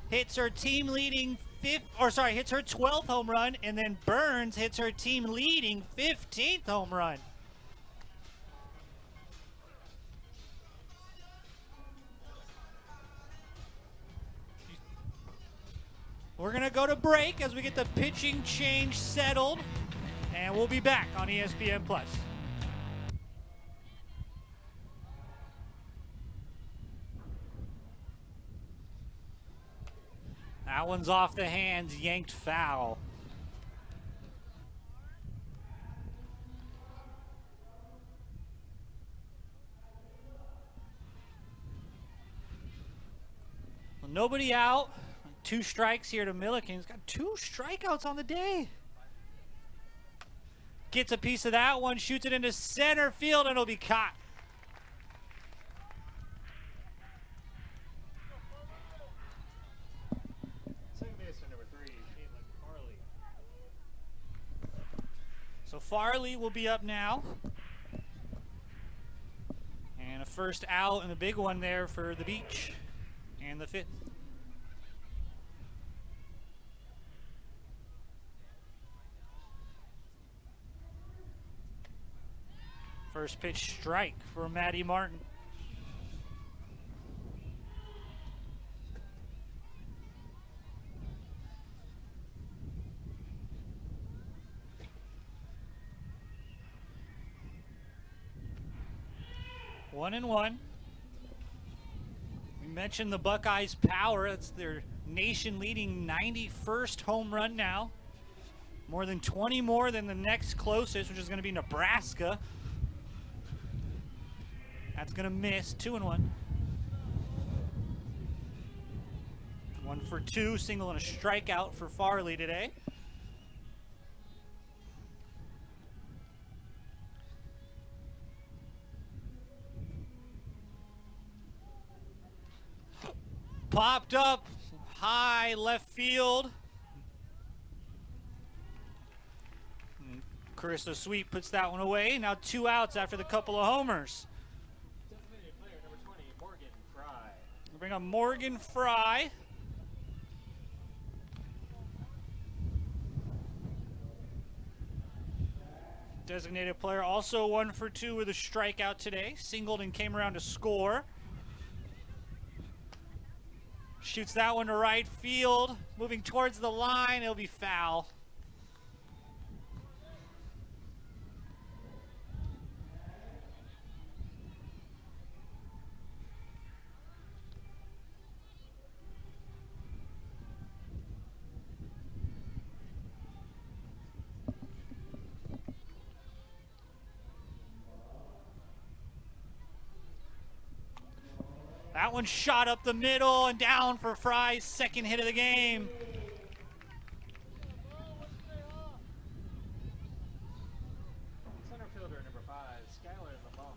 hits her team leading hits her 12th home run, and then Burns hits her team leading 15th home run. We're gonna go to break as we get the pitching change settled, and we'll be back on ESPN Plus. That one's off the hands, yanked foul. Well, nobody out. 2 strikes here to Milliken. He's got 2 strikeouts on the day. Gets a piece of that one, shoots it into center field, and it'll be caught. So Farley will be up now. And a first out and a big one there for the Beach. And the 5th. First pitch strike for Maddie Martin. One and one. We mentioned the Buckeyes' power. That's their nation-leading 91st home run now. More than 20 more than the next closest, which is going to be Nebraska. That's going to miss. 2 and 1. 1 for 2, single and a strikeout for Farley today. Popped up high left field. Carissa Sweet puts that one away. Now 2 outs after the couple of homers. Designated player number 20, Morgan Fry. We'll bring up Morgan Fry. Designated player also 1 for 2 with a strikeout today. Singled and came around to score. Shoots that one to right field. Moving towards the line, it'll be foul. That one shot up the middle and down for Fry's second hit of the game. Center fielder number 5, Skylar Lamont.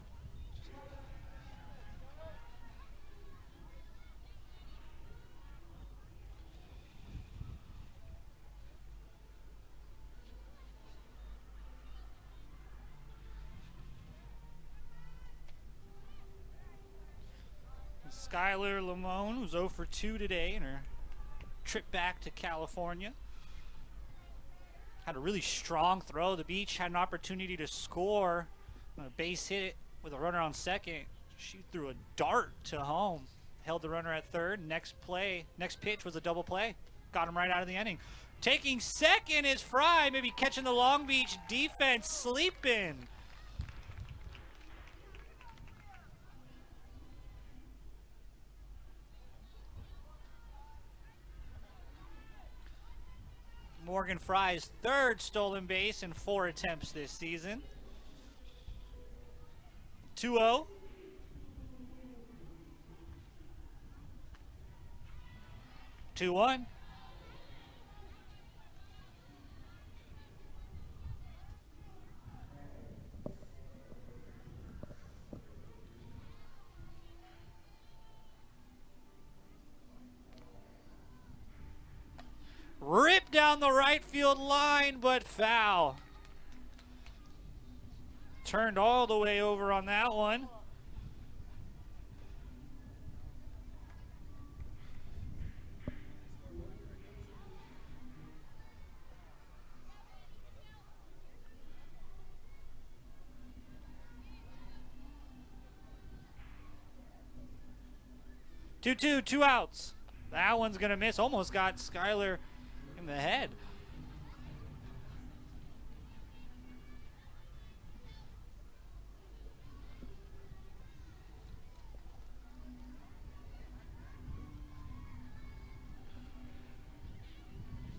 Skylar Lamone, who's 0 for 2 today in her trip back to California. Had a really strong throw. The Beach had an opportunity to score on a base hit with a runner on second. She threw a dart to home. Held the runner at third. Next pitch was a double play. Got him right out of the inning. Taking second is Fry, maybe catching the Long Beach defense sleeping. Morgan Fry's 3rd stolen base in 4 attempts this season. 2-0. Two one. Ripped down the right field line, but foul. Turned all the way over on that one. Two outs. That one's gonna miss. Almost got Skylar in the head.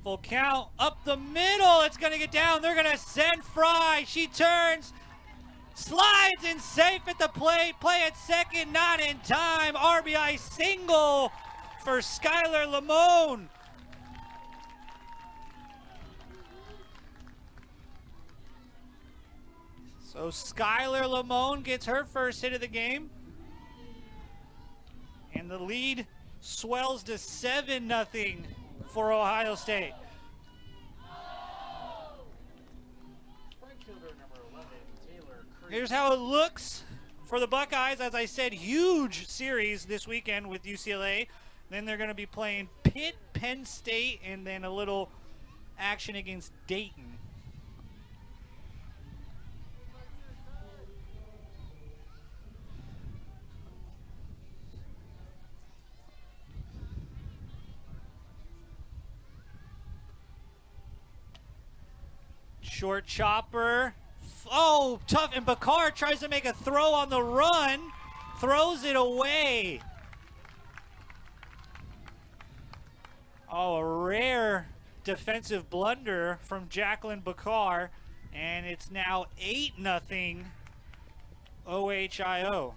Full count up the middle. It's going to get down. They're going to send Fry. She turns, slides in safe at the plate. Play at second, not in time. RBI single for Skylar Lamone. So Skylar Lamone gets her first hit of the game. And the lead swells to 7-0 for Ohio State. Here's how it looks for the Buckeyes. As I said, huge series this weekend with UCLA. Then they're going to be playing Pitt, Penn State, and then a little action against Dayton. Short chopper. Oh, tough. And Bakar tries to make a throw on the run. Throws it away. Oh, a rare defensive blunder from Jacqueline Bakar. And it's now 8-0 OHIO.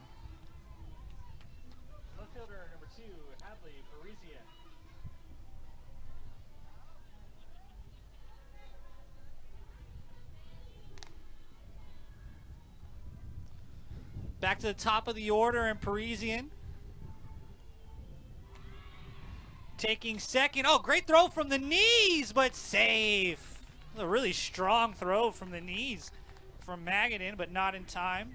Left fielder number 2, Hadley Parisian. Back to the top of the order, and Parisian taking second. Oh, great throw from the knees, but safe. A really strong throw from the knees from Magadan, but not in time.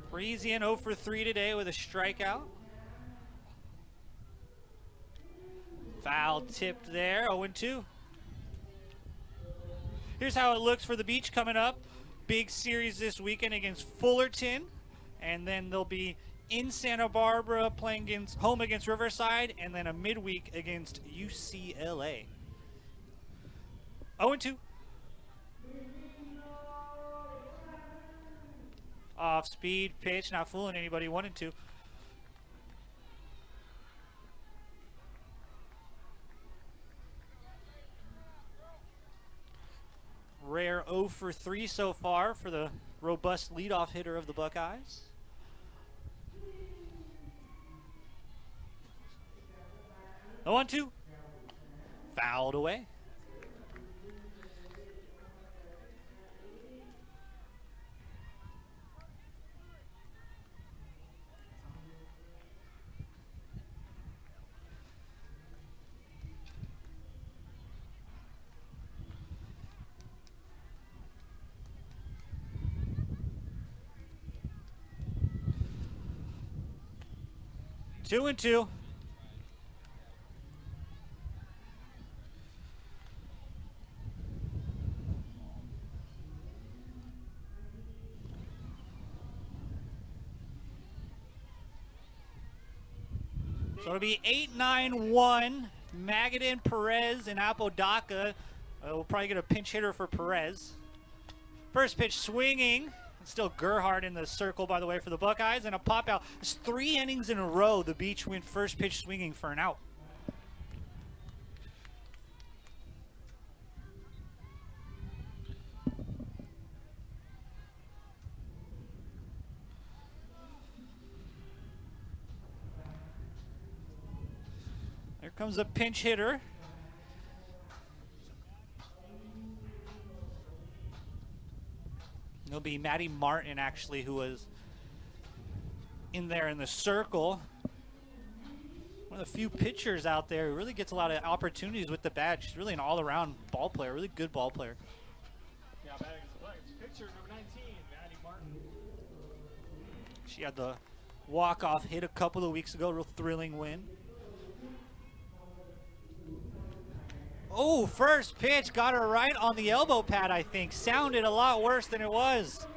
Parisian 0 for 3 today with a strikeout. Foul tipped there, 0-2. Here's how it looks for the Beach coming up. Big series this weekend against Fullerton. And then they'll be in Santa Barbara playing home against Riverside. And then a midweek against UCLA. 0-2. Off speed pitch, not fooling anybody, 1-2. Rare 0 for 3 so far for the robust leadoff hitter of the Buckeyes. The 1-2. Fouled away. Two and two. So it'll be 8-9-1. Magadan, Perez, and Apodaca. We'll probably get a pinch hitter for Perez. First pitch swinging. Still Gerhardt in the circle, by the way, for the Buckeyes, and a pop out. It's 3 innings in a row. The Beach went first pitch swinging for an out. There comes a pinch hitter. It'll be Maddie Martin, actually, who was in there in the circle. One of the few pitchers out there who really gets a lot of opportunities with the bat. She's really an all-around ball player, really good ball player. Yeah, batting is the Buckeyes. Pitcher number 19, Maddie Martin. She had the walk-off hit a couple of weeks ago, real thrilling win. Oh, first pitch got her right on the elbow pad, I think. Sounded a lot worse than it was.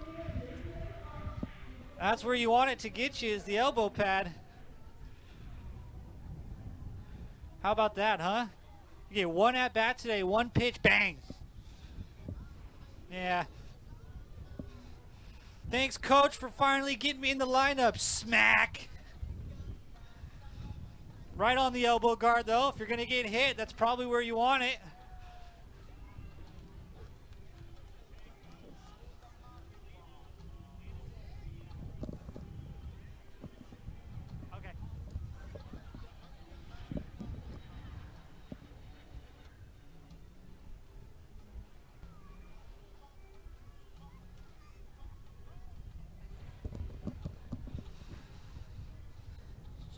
That's where you want it to get you, is the elbow pad. How about that, huh? You get one at bat today, one pitch, bang. Yeah. Thanks, coach, for finally getting me in the lineup. Smack. Right on the elbow guard, though. If you're going to get hit, that's probably where you want it. Okay.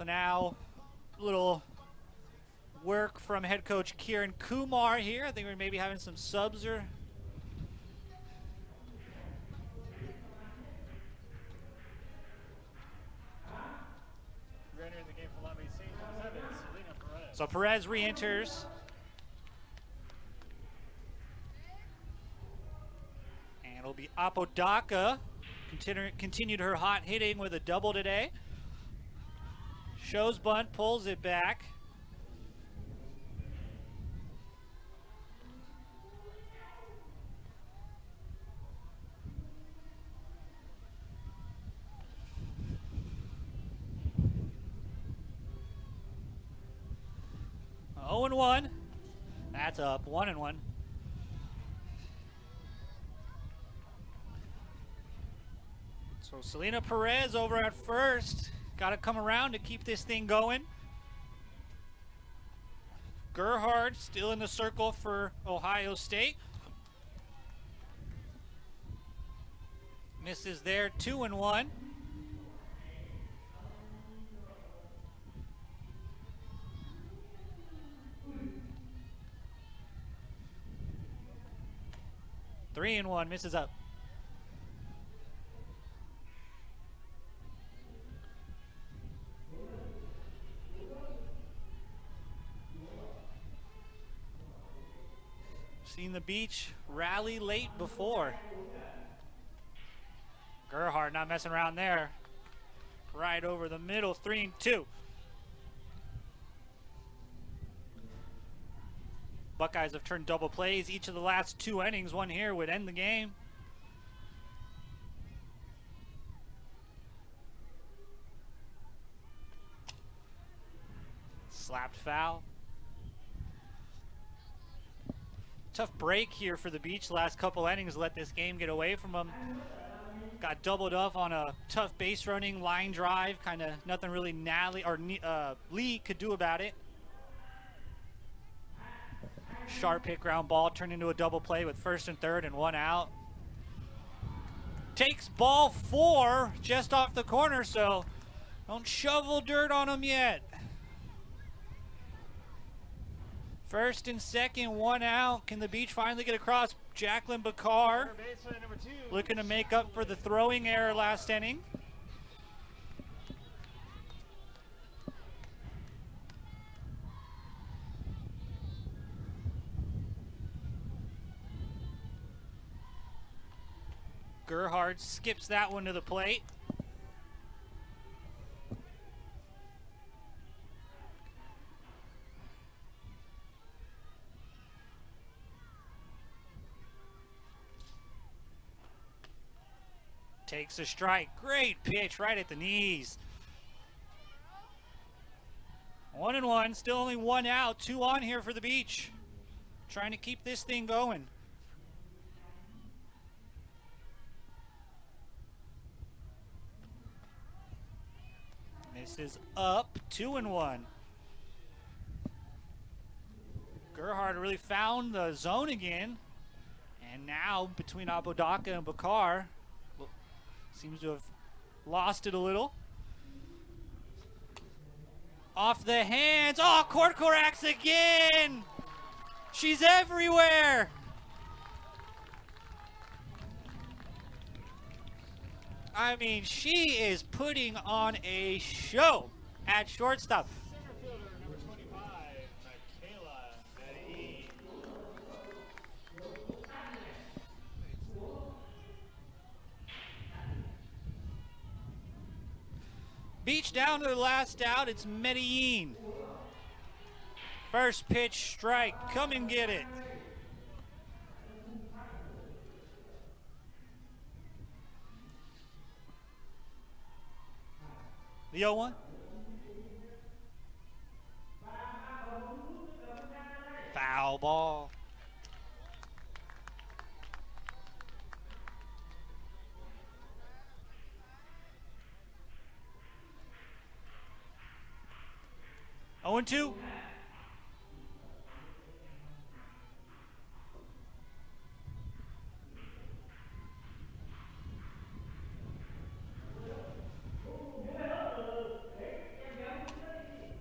So now, a little work from head coach Kieran Kumar here. I think we're maybe having some subs or. Re-entering the game for Long Beach State, number 7, Selena Perez. So Perez re-enters. And it'll be Apodaca. Continued her hot hitting with a double today. Shows bunt, pulls it back. Oh and 1. That's up. 1 and 1. So Selena Perez over at first. Got to come around to keep this thing going. Gerhard still in the circle for Ohio State. Misses there, 2 and 1. Three and 1, misses up. Seen the Beach rally late before. Gerhard not messing around there. Right over the middle, 3 and 2. Buckeyes have turned double plays each of the last 2 innings. One here would end the game. Slapped foul. Tough break here for the Beach. Last couple innings let this game get away from them. Got doubled up on a tough base running line drive. Kind of nothing really Lee could do about it. Sharp hit ground ball turned into a double play with first and third and 1 out. Takes ball 4 just off the corner, so don't shovel dirt on him yet. First and second, 1 out. Can the Beach finally get across? Jacqueline Bakar looking to make up for the throwing error last inning. Gerhard skips that one to the plate. Takes a strike. Great pitch right at the knees. 1 and 1. Still only 1 out. 2 on here for the Beach. Trying to keep this thing going. This is up. 2 and 1. Gerhard really found the zone again. And now between Apodaca and Bakar, seems to have lost it a little. Off the hands. Oh, Corcorax again. She's everywhere. I mean, she is putting on a show at shortstop. Center fielder, number 25, Michaela Medellin. Beach down to the last out. It's Medellin. First pitch strike. Come and get it. The 0-1. Foul ball. Oh and 2.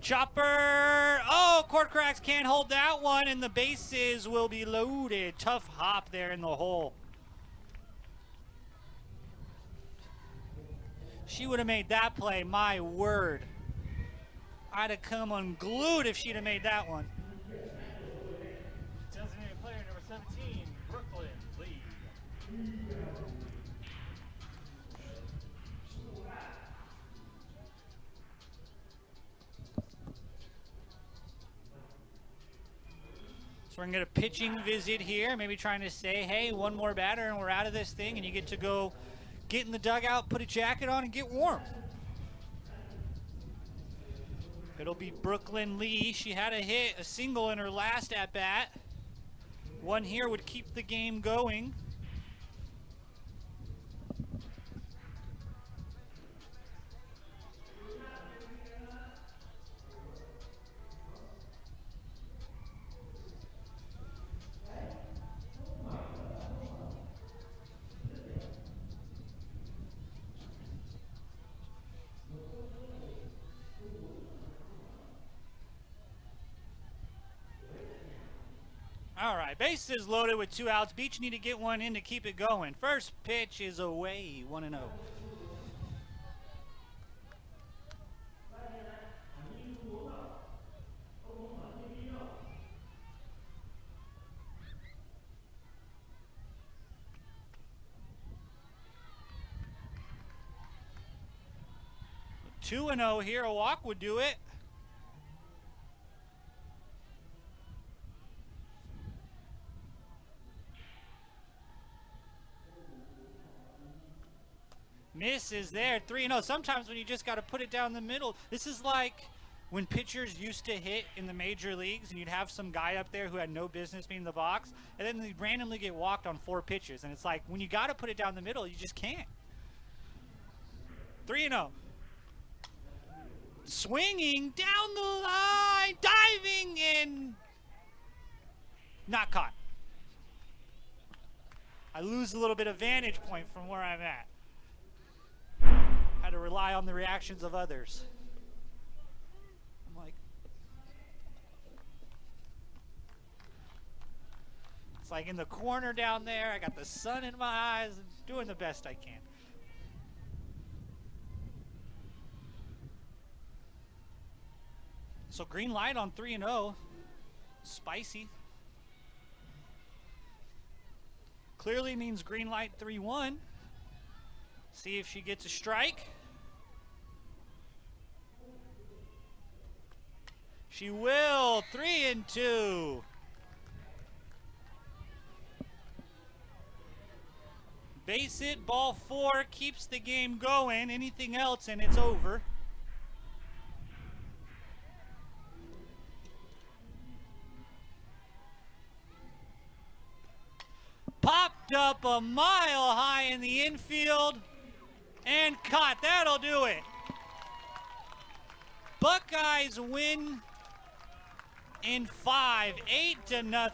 Chopper. Oh, Court Cracks can't hold that one, and the bases will be loaded. Tough hop there in the hole. She would have made that play, my word. I'd have come unglued if she'd have made that one. Designated player number 17, Brooklyn Lee. So we're going to get a pitching visit here, maybe trying to say, hey, one more batter and we're out of this thing, and you get to go get in the dugout, put a jacket on, and get warm. It'll be Brooklyn Lee. She had a single in her last at-bat. One here would keep the game going. All right, bases loaded with 2 outs. Beach need to get one in to keep it going. First pitch is away, 1-0. Two and 0 here. A walk would do it. Miss is there, 3-0. Sometimes when you just got to put it down the middle, this is like when pitchers used to hit in the major leagues and you'd have some guy up there who had no business being in the box, and then they randomly get walked on 4 pitches. And it's like, when you got to put it down the middle, you just can't. 3-0. Swinging down the line, diving in. Not caught. I lose a little bit of vantage point from where I'm at. Had to rely on the reactions of others. I'm like, it's like in the corner down there. I got the sun in my eyes, and doing the best I can. So green light on 3-0. Spicy. Clearly means green light 3-1. See if she gets a strike. She will. 3-2. Base hit, ball 4, keeps the game going. Anything else and it's over. Popped up a mile high in the infield. And caught. That'll do it. Buckeyes win in 5, 8-0.